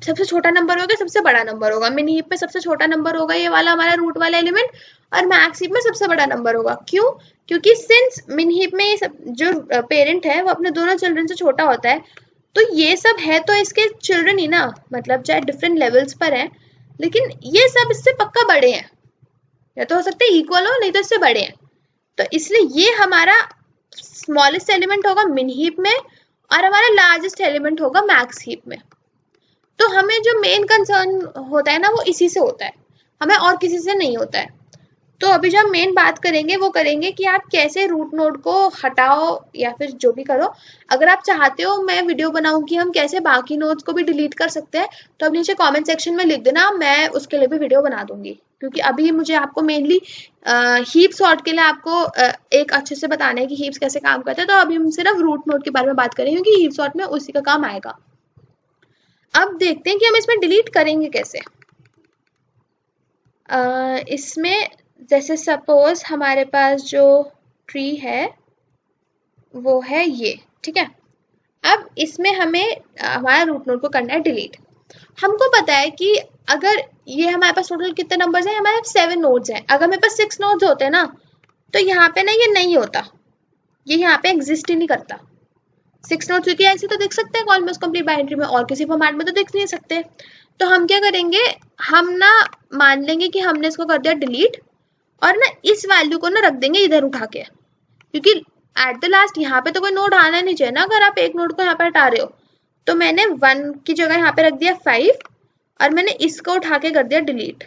सबसे छोटा नंबर होगा, सबसे बड़ा नंबर होगा। मिन हीप में सबसे छोटा नंबर होगा ये वाला हमारा रूट वाला एलिमेंट, और मैक्स हीप में सबसे बड़ा नंबर होगा। क्यों? क्योंकि सिंस मिन हीप में ये सब जो पेरेंट है वो अपने दोनों चिल्ड्रन से छोटा होता है, तो ये सब है तो इसके चिल्ड्रन ही ना, मतलब चाहे डिफरेंट लेवल्स पर है, लेकिन ये सब इससे पक्का बड़े हैं, या तो हो सकता है इक्वल हो, नहीं तो इससे बड़े हैं। तो इसलिए ये हमारा स्मॉलेस्ट एलिमेंट होगा मिन हीप में और हमारा लार्जेस्ट एलिमेंट होगा मैक्स हीप में। तो हमें जो मेन कंसर्न होता है ना वो इसी से होता है, हमें और किसी से नहीं होता है। तो अभी जो हम मेन बात करेंगे वो करेंगे कि आप कैसे रूट नोड को हटाओ या फिर जो भी करो। अगर आप चाहते हो मैं वीडियो बनाऊं कि हम कैसे बाकी नोड्स को भी डिलीट कर सकते हैं तो अब नीचे कमेंट सेक्शन में लिख देना, मैं उसके लिए भी वीडियो बना दूंगी। क्योंकि अभी मुझे आपको मेनली हीप सॉर्ट के लिए आपको एक अच्छे से बताना है कि हीप्स कैसे काम करते हैं। तो अभी हम सिर्फ रूट नोड के बारे में बात करेंगे क्योंकि हीप सॉर्ट में उसी का काम आएगा। अब देखते हैं कि हम इसमें डिलीट करेंगे कैसे। इसमें जैसे सपोज हमारे पास जो ट्री है वो है ये, ठीक है। अब इसमें हमें हमारा रूट नोड को करना है डिलीट। हमको पता है कि अगर ये हमारे पास टोटल कितने नंबर्स हैं, हमारे पास 7 नोड्स हैं। अगर मेरे पास 6 नोड्स होते हैं ना तो यहाँ पे ना ये नहीं होता, ये यहाँ पे एग्जिस्ट ही नहीं करता। 6 नोड्स क्योंकि ऐसे तो दिख सकते हैं ऑलमोस्ट कंप्लीट बाइनरी में, और किसी फॉर्मेट में तो दिख नहीं सकते। तो हम क्या करेंगे, हम ना मान लेंगे कि हमने इसको कर दिया डिलीट और ना इस वैल्यू को ना रख देंगे इधर उठा के, क्योंकि एट द लास्ट यहाँ पे तो कोई नोड आना नहीं चाहिए ना। अगर आप एक नोड को यहाँ पे हटा रहे हो तो मैंने 1 की जगह यहाँ पे रख दिया 5 और मैंने इसको उठा के कर दिया डिलीट।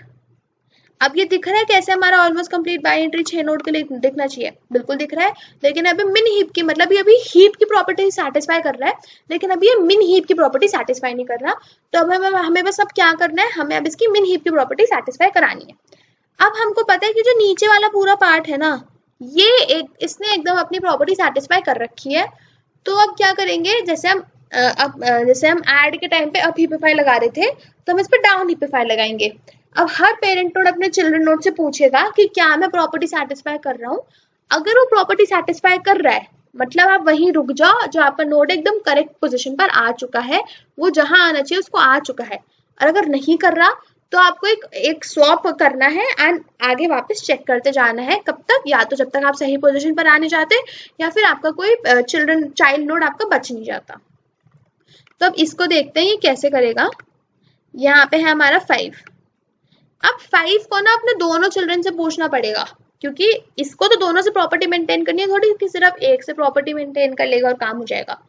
अब ये दिख रहा है कैसे हमारा ऑलमोस्ट कंप्लीट बाइनरी 6 नोड के लिए दिखना चाहिए, बिल्कुल दिख रहा है। लेकिन अभी मिन हीप की मतलब ये अभी हीप की प्रॉपर्टी सेटिस्फाई कर रहा है, लेकिन अभी ये मिन हीप की प्रॉपर्टी सेटिस्फाई नहीं कर रहा। तो अब हमें बस अब क्या करना है, हमें अब इसकी मिन हीप की प्रॉपर्टी सेटिस्फाई करानी है। अब हमको पता है कि जो नीचे वाला पूरा पार्ट है ना, ये इसने एकदम अपनी प्रॉपर्टी सेटिस्फाई कर रखी है। तो अब क्या करेंगे, जैसे हम ऐड के टाइम पे अप हीपिफाई लगा रहे थे तो हम इस पे डाउन हीपिफाई लगाएंगे। अब हर पेरेंट नोड अपने चिल्ड्रन नोड से पूछेगा कि क्या मैं प्रॉपर्टी सेटिस्फाई कर रहा हूँ। अगर वो प्रॉपर्टी सेटिस्फाई कर रहा है मतलब आप वहीं रुक जाओ, जो आपका नोड एकदम करेक्ट पोजीशन पर आ चुका है, वो जहां आना चाहिए उसको आ चुका है। और अगर नहीं कर रहा तो आपको एक स्वैप करना है एंड आगे वापस चेक करते जाना है। कब तक, या तो जब तक आप सही पोजीशन पर आने जाते या फिर आपका कोई चाइल्ड नोड आपका बच नहीं जाता। तो अब इसको देखते हैं ये कैसे करेगा। यहाँ पे है हमारा 5। अब 5 को ना अपने दोनों चिल्ड्रन से पूछना पड़ेगा, क्योंकि इसको तो दोनों से प्रॉपर्टी मेंटेन करनी है थोड़ी कि सिर्फ एक से प्रॉपर्टी मेंटेन कर लेगा और काम हो जाएगा।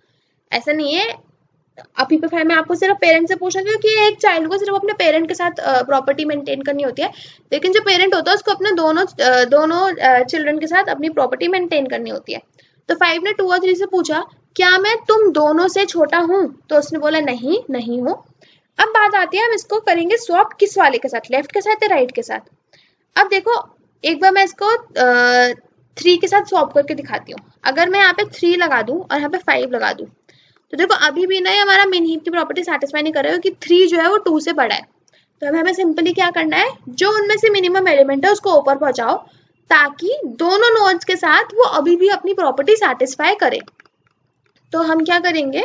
ऐसा नहीं है। अभी पे 5 में आपको सिर्फ पेरेंट से पूछना, क्योंकि एक चाइल्ड को सिर्फ अपने पेरेंट के साथ प्रॉपर्टी मेंटेन करनी होती है, लेकिन जो पेरेंट होता है उसको अपने दोनों चिल्ड्रन के साथ अपनी प्रॉपर्टी मेंटेन करनी होती है। तो 5 ने 2 और 3 से पूछा क्या मैं तुम दोनों से छोटा हूं, तो उसने बोला नहीं, नहीं हूं। अब बात आती है हम इसको करेंगे स्वैप किस वाले के साथ, लेफ्ट के साथ या राइट के साथ। अब देखो एक बार मैं इसको 3 के साथ स्वैप करके दिखाती हूँ। अगर मैं यहाँ पे 3 लगा दूं और यहाँ पे 5 लगा दूं तो देखो अभी भी ना हमारा मिन हीप की प्रॉपर्टी सेटिस्फाई नहीं कर रहा है, क्योंकि 3 जो है वो 2 से बड़ा है। तो हमें सिंपली क्या करना है, जो उनमें से मिनिमम एलिमेंट है उसको ऊपर पहुंचाओ ताकि दोनों नोड्स के साथ वो अभी भी अपनी प्रॉपर्टी सेटिस्फाई करे। तो हम क्या करेंगे,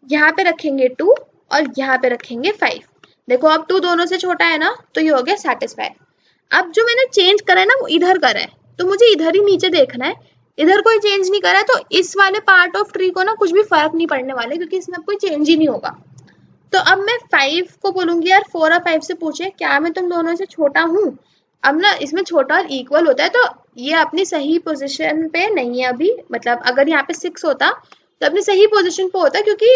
यहाँ पे रखेंगे 2 और यहाँ पे रखेंगे 5। देखो अब 2 दोनों से छोटा है ना, तो ये हो गया सेटिस्फाई। अब जो मैंने चेंज करा है ना वो इधर करा है, तो मुझे इधर ही नीचे देखना है, इधर कोई चेंज नहीं करा है। तो इस वाले पार्ट ऑफ ट्री को ना कुछ भी फर्क नहीं पड़ने वाले, क्योंकि इसमें कोई चेंज ही नहीं होगा। तो अब मैं 5 को बोलूंगी यार 4 और 5 से पूछे क्या मैं तुम दोनों से छोटा हूँ। अब ना इसमें छोटा और इक्वल होता है, तो ये अपनी सही पोजिशन पे नहीं है अभी। मतलब अगर यहाँ पे 6 होता तो अपनी सही पोजिशन पे होता, क्योंकि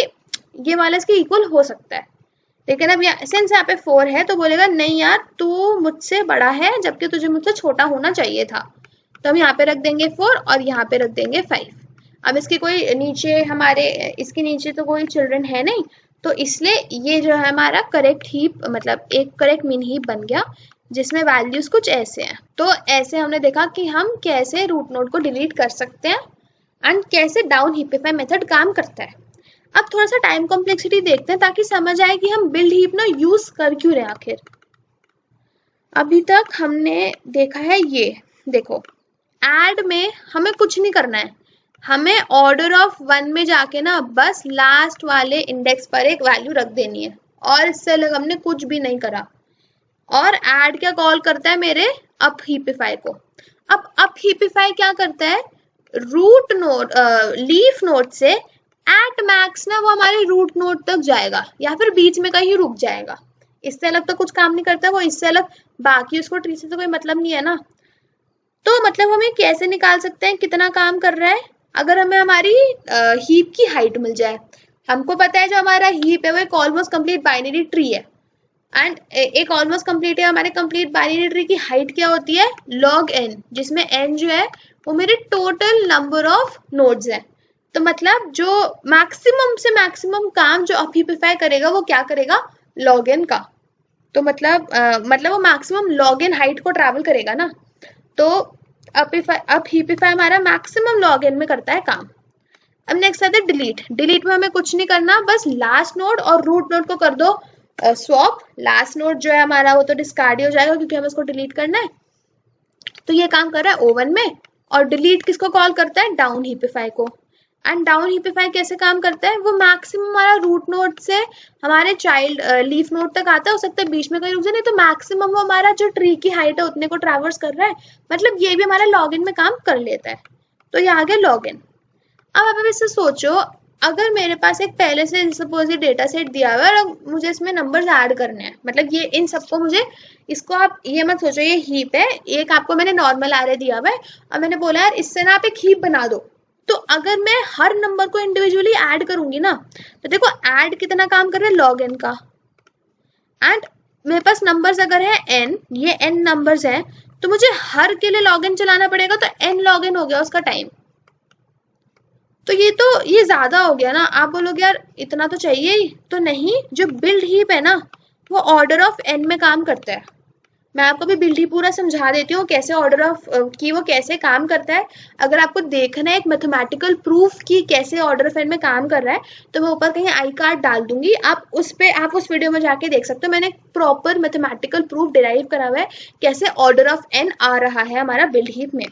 ये वाला इसके इक्वल हो सकता है। लेकिन अब सिंस यहाँ पे 4 है तो बोलेगा नहीं यार तू मुझसे बड़ा है जबकि तुझे मुझसे छोटा होना चाहिए था। तो हम यहाँ पे रख देंगे 4 और यहाँ पे रख देंगे 5। अब इसके कोई नीचे इसके नीचे तो कोई चिल्ड्रन है नहीं, तो इसलिए ये जो है हमारा करेक्ट हीप, मतलब एक करेक्ट मिन हीप बन गया जिसमें वैल्यूज कुछ ऐसे हैं। तो ऐसे हमने देखा कि हम कैसे रूट नोड को डिलीट कर सकते हैं एंड कैसे डाउन हीपिफाई मेथड काम करता है। अब थोड़ा सा टाइम कॉम्प्लेक्सिटी देखते हैं ताकि समझ आए कि हम बिल्ड हीप ना यूज कर क्यों रहे आखिर। अभी तक हमने देखा है ये देखो, ऐड में हमें कुछ नहीं करना है, हमें ऑर्डर ऑफ 1 में जाके ना बस लास्ट वाले इंडेक्स पर एक वैल्यू रख देनी है, और इससे अलग हमने कुछ भी नहीं करा। और ऐड क्या कॉल करता है, मेरे अप हीपिफाई को। अब अप हीपिफाई क्या करता है, रूट नोड लीफ नोड से एट मैक्स ना वो हमारे रूट नोड तक जाएगा या फिर बीच में कहीं रुक जाएगा। इससे अलग तो कुछ काम नहीं करता वो, इससे अलग बाकी उसको ट्री से तो कोई मतलब नहीं है ना। तो मतलब हमें कैसे निकाल सकते हैं कितना काम कर रहा है, अगर हमें हमारी हीप की हाइट मिल जाए। हमको पता है जो हमारा हीप है वो एक ऑलमोस्ट कंप्लीट बाइनरी ट्री है, एंड एक ऑलमोस्ट कंप्लीट है हमारे कंप्लीट बाइनरी ट्री की हाइट क्या होती है log n, जिसमें n जो है वो मेरे टोटल नंबर ऑफ नोड्स है। तो मतलब जो मैक्सिमम से मैक्सिमम काम जो अपहीपिफाई करेगा वो क्या करेगा log n का। तो मतलब वो मैक्सिमम log n हाइट को ट्रैवल करेगा ना। तो अपहीपिफाई हमारा मैक्सिमम log n में करता है काम। अब नेक्स्ट आता है डिलीट। डिलीट में हमें कुछ नहीं करना, बस लास्ट नोड और रूट नोड को कर दो स्वैप। लास्ट नोड जो है हमारा वो तो डिस्कार्ड हो जाएगा क्योंकि हमें उसको डिलीट करना है। तो ये काम कर रहा है O1 में। और डिलीट किसको कॉल करता है डाउन हीपिफाई को। एंड डाउन हीपिफाई कैसे काम करता है, वो मैक्सिमम हमारा रूट नोड से हमारे चाइल्ड लीफ नोड तक आता है, हो सकता है बीच में कहीं रुक जाए, नहीं तो मैक्सिमम वो हमारा जो ट्री की हाइट है उतने को ट्रैवर्स कर रहा है। मतलब ये भी हमारा लॉगिन में काम कर लेता है। तो ये आ गया लॉगिन। अब आप इससे सोचो, अगर मेरे पास एक पहले से सपोज ये डेटा सेट दिया हुआ है और मुझे इसमें नंबर्स ऐड करने हैं, मतलब ये इन सबको मुझे, इसको आप ये मत सोचो ये हीप है, एक आपको मैंने नॉर्मल एरे दिया हुआ है और मैंने बोला यार इससे ना आप एक हीप बना दो। तो अगर मैं हर नंबर को इंडिविजुअली ऐड करूंगी ना, तो देखो ऐड कितना काम कर रहा है log n का। एंड मेरे पास नंबर्स अगर है n, ये n नंबर्स है, तो मुझे हर के लिए log n चलाना पड़ेगा, तो n log n हो गया उसका टाइम। तो ये ज्यादा हो गया ना। आप बोलोगे यार इतना तो चाहिए ही, तो नहीं, जो बिल्ड हीप है ना वो ऑर्डर ऑफ n में काम करता है। मैं आपको भी बिल्ड हीप पूरा समझा देती हूँ कैसे ऑर्डर ऑफ की वो कैसे काम करता है। अगर आपको देखना है एक मैथमेटिकल प्रूफ की कैसे ऑर्डर ऑफ n में काम कर रहा है, तो मैं ऊपर कहीं आई कार्ड डाल दूंगी, आप उस वीडियो में जाके देख सकते हो। मैंने एक प्रॉपर मैथमेटिकल प्रूफ डिराइव करा हुआ है कैसे ऑर्डर ऑफ n आ रहा है हमारा बिल्ड हीप में।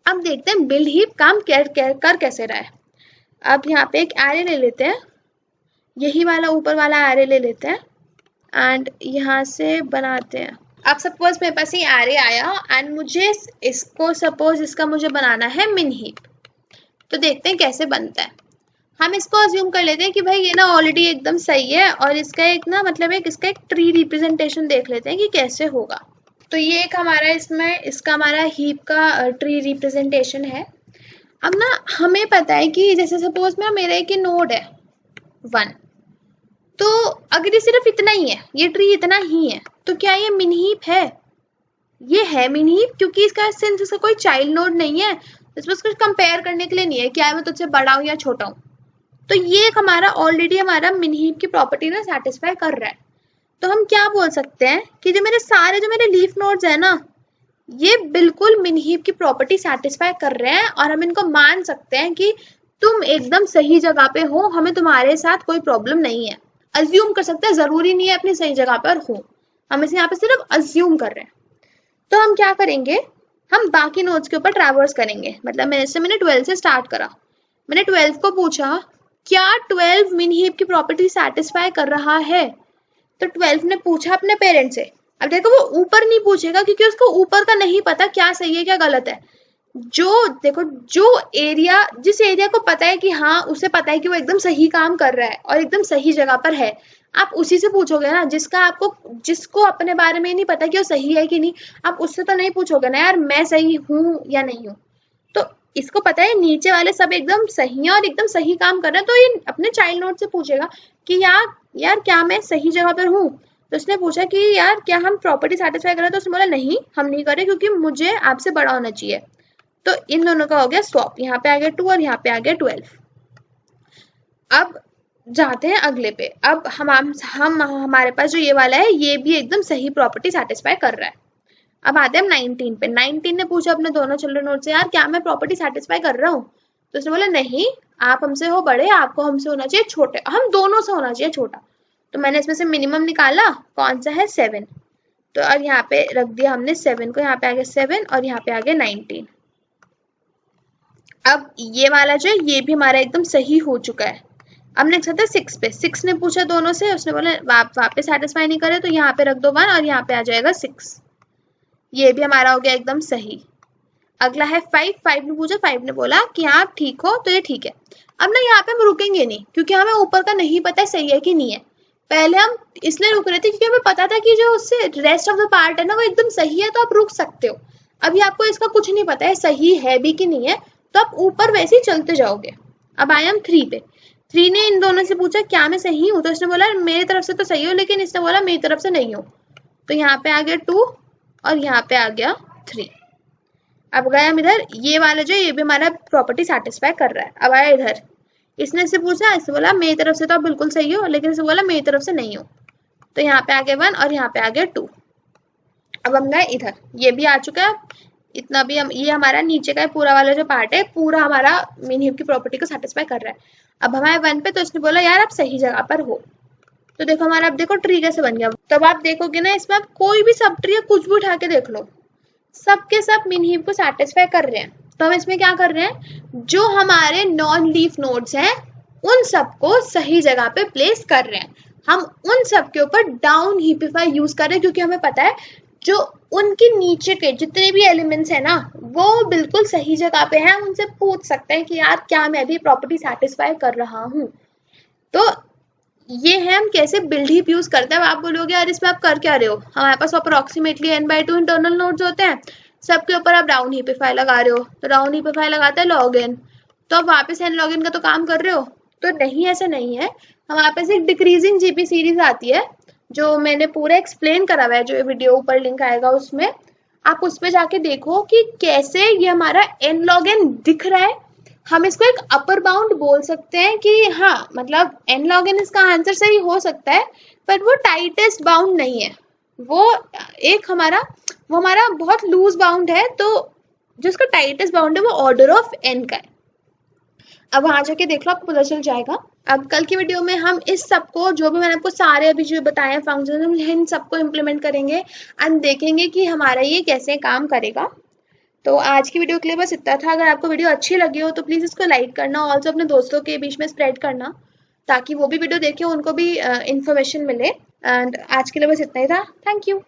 अब देखते हैं बिल्ड हीप काम कर कैसे रहा है। अब यहाँ पे एक एरे ले लेते हैं, यही वाला ऊपर वाला एरे ले लेते हैं एंड यहाँ से बनाते हैं। अब सपोज मेरे पास ये एरे आया एंड मुझे इसको सपोज इसका मुझे बनाना है मिन हीप। तो देखते हैं कैसे बनता है। हम इसको अज्यूम कर लेते हैं कि भाई ये ना ऑलरेडी एकदम सही है और इसका एक ना मतलब इसका एक ट्री रिप्रेजेंटेशन देख लेते हैं कि कैसे होगा। तो ये एक हमारा इसका हमारा हीप का ट्री रिप्रेजेंटेशन है। अब ना हमें पता है कि जैसे सपोज में मेरा एक नोड है 1, तो अगर ये सिर्फ इतना ही है, ये ट्री इतना ही है, तो क्या ये मिन हीप है? ये है मिन हीप क्योंकि इसका कोई चाइल्ड नोड नहीं है, इसमें कुछ कंपेयर करने के लिए नहीं है क्या मैं तुझसे बड़ा हूं या छोटा हूं। तो ये एक हमारा ऑलरेडी हमारा मिन हीप की प्रॉपर्टी ना सेटिस्फाई कर रहा है। तो हम क्या बोल सकते हैं कि जो मेरे लीफ नोड्स है ना, ये बिल्कुल मिन हीप की प्रॉपर्टी सेटिस्फाई कर रहे हैं और हम इनको मान सकते हैं कि तुम एकदम सही जगह पे हो, हमें तुम्हारे साथ कोई प्रॉब्लम नहीं है। अज्यूम कर सकते हैं, जरूरी नहीं है अपनी सही जगह पर हो, हम इसे यहाँ पे सिर्फ अज्यूम कर रहे हैं। तो हम क्या करेंगे, हम बाकी नोड्स के ऊपर ट्रैवर्स करेंगे। मतलब मैंने 12 से स्टार्ट करा, मैंने 12 को पूछा क्या 12 मिन हीप की प्रॉपर्टी सेटिस्फाई कर रहा है। तो 12 ने पूछा अपने पेरेंट से। अब देखो वो ऊपर नहीं पूछेगा क्योंकि उसको ऊपर का नहीं पता क्या सही है क्या गलत है। जिस एरिया को पता है कि हाँ उसे पता है कि वो एकदम सही काम कर रहा है और एकदम सही जगह पर है, आप उसी से पूछोगे ना। जिसको अपने बारे में नहीं पता कि वो सही है कि नहीं, आप उससे तो नहीं पूछोगे ना यार मैं सही हूँ या नहीं हूँ। तो इसको पता है नीचे वाले सब एकदम सही है और एकदम सही काम कर रहे हैं, तो ये अपने चाइल्ड नोड से पूछेगा कि यार क्या मैं सही जगह पर हूँ। तो उसने पूछा कि यार क्या हम प्रॉपर्टी सेटिस्फाई कर रहे हैं, तो उसने बोला नहीं हम नहीं कर रहे क्योंकि मुझे आपसे बड़ा होना चाहिए। तो इन दोनों का हो गया स्वैप, यहाँ पे आ गया 2 और यहाँ पे आ गया 12। अब जाते हैं अगले पे। अब हम हमारे पास जो ये वाला है ये भी एकदम सही प्रॉपर्टी सेटिस्फाई कर रहा है। अब आते हैं हम 19 पे। 19 ने पूछा अपने दोनों चिल्ड्रन नोड से यार क्या मैं प्रॉपर्टी सेटिस्फाई कर रहा हूँ। तो उसने बोला नहीं आप हमसे हो बड़े, आपको हमसे होना चाहिए छोटे, हम दोनों से होना चाहिए छोटा। तो मैंने इसमें से मिनिमम निकाला, कौन सा है 7। तो और यहाँ पे रख दिया हमने 7 को, यहाँ पे आ गया 7 और यहाँ पे आ गया 19। अब ये वाला जो है ये भी हमारा एकदम सही हो चुका है। अब नेक्स्ट आता है 6 पे। 6 ने पूछा दोनों से, उसने बोला वापस सेटिस्फाई नहीं करे तो यहाँ पे रख दो 1 और यहाँ पे आ जाएगा 6। ये भी हमारा हो गया एकदम सही। अगला है 5। 5 ने पूछा, 5 ने बोला कि हाँ ठीक हो, तो ये ठीक है। अब ना यहाँ पे हम रुकेंगे नहीं क्योंकि हमें ऊपर का नहीं पता सही है कि नहीं है। पहले हम इसलिए रुक रहे थे क्योंकि हमें पता था कि जो उससे रेस्ट ऑफ द पार्ट है ना वो एकदम सही है, तो आप रुक सकते हो। अभी आपको इसका कुछ नहीं पता है सही है भी कि नहीं है, तो आप ऊपर वैसे ही चलते जाओगे। अब आए हम 3 पे। 3 ने इन दोनों से पूछा क्या मैं सही हूँ, तो इसने बोला मेरी तरफ से तो सही हो, लेकिन इसने बोला मेरी तरफ से नहीं हो। तो यहाँ पे आ गया 2 और यहाँ पे आ गया 3। अब गए हम इधर, ये वाला जो ये भी हमारा प्रॉपर्टी सेटिस्फाई कर रहा है। अब आया इधर, इसने इससे पूछा, इससे बोला मेरी तरफ से तो आप बिल्कुल सही हो, लेकिन इससे बोला मेरी तरफ से नहीं हो। तो यहाँ पे आ गया 1 और यहाँ पे आ गया 2। अब हम गए इधर, ये भी आ चुका है। इतना भी हम, ये हमारा नीचे का पूरा वाला जो पार्ट है पूरा हमारा मीन हीप की प्रॉपर्टी को सेटिस्फाई कर रहा है। अब हमारे 1 पे, तो इसने बोला यार आप सही जगह पर हो। तो देखो हमारा, अब देखो ट्री कैसे बन गया। तब आप देखोगे ना इसमें, आप कोई भी सब ट्री या कुछ भी उठा के देख लो, सबके सब मीन हीप को सेटिस्फाई कर रहे हैं। तो हम इसमें क्या कर रहे हैं, जो हमारे नॉन लीफ नोड्स हैं उन सबको सही जगह पे प्लेस कर रहे हैं। हम उन सब के ऊपर डाउन हीपिफाई यूज कर रहे हैं, क्योंकि हमें पता है जो उनके नीचे के जितने भी एलिमेंट्स हैं ना वो बिल्कुल सही जगह पे हैं। हम उनसे पूछ सकते हैं कि यार क्या मैं भी प्रॉपर्टी सेटिस्फाई कर रहा हूँ। तो ये है हम कैसे बिल्ड हीप यूज करते हैं। आप बोलोगे यार इसमें आप कर क्या रहे हो, हमारे पास अप्रोक्सीमेटली n/2 इंटरनल नोड्स होते हैं, सबके ऊपर आप डाउन हीपिफाई लगा रहे हो। तो डाउन हीपिफाई लगाते हैं log n, तो आप वापस n log n का तो काम कर रहे हो। तो नहीं, ऐसा नहीं है। हमारे पास एक डिक्रीजिंग जीपी सीरीज आती है जो मैंने पूरा एक्सप्लेन करा हुआ है, जो वीडियो ऊपर लिंक आएगा उसमें, आप उसमें जाके देखो कि कैसे ये हमारा n log n दिख रहा है। हम इसको एक अपर बाउंड बोल सकते हैं कि हाँ मतलब n log n इसका आंसर सही हो सकता है, पर वो टाइटेस्ट बाउंड नहीं है। वो एक हमारा बहुत लूज बाउंड है, तो जो इसका टाइटेस्ट बाउंड है वो ऑर्डर ऑफ n का है। अब वहां जाके देख लो, आपको पता चल जाएगा। अब कल की वीडियो में हम इस सबको, जो भी मैंने आपको सारे अभी जो बताए हैं फंक्शन, हम इन सबको इम्प्लीमेंट करेंगे एंड देखेंगे कि हमारा ये कैसे काम करेगा। तो आज की वीडियो के लिए बस इतना था। अगर आपको वीडियो अच्छी लगी हो तो प्लीज़ इसको लाइक करना, ऑल्सो अपने दोस्तों के बीच में स्प्रेड करना, ताकि वो भी वीडियो देखें, उनको भी इंफॉर्मेशन मिले। एंड आज के लिए बस इतना ही था। Thank you.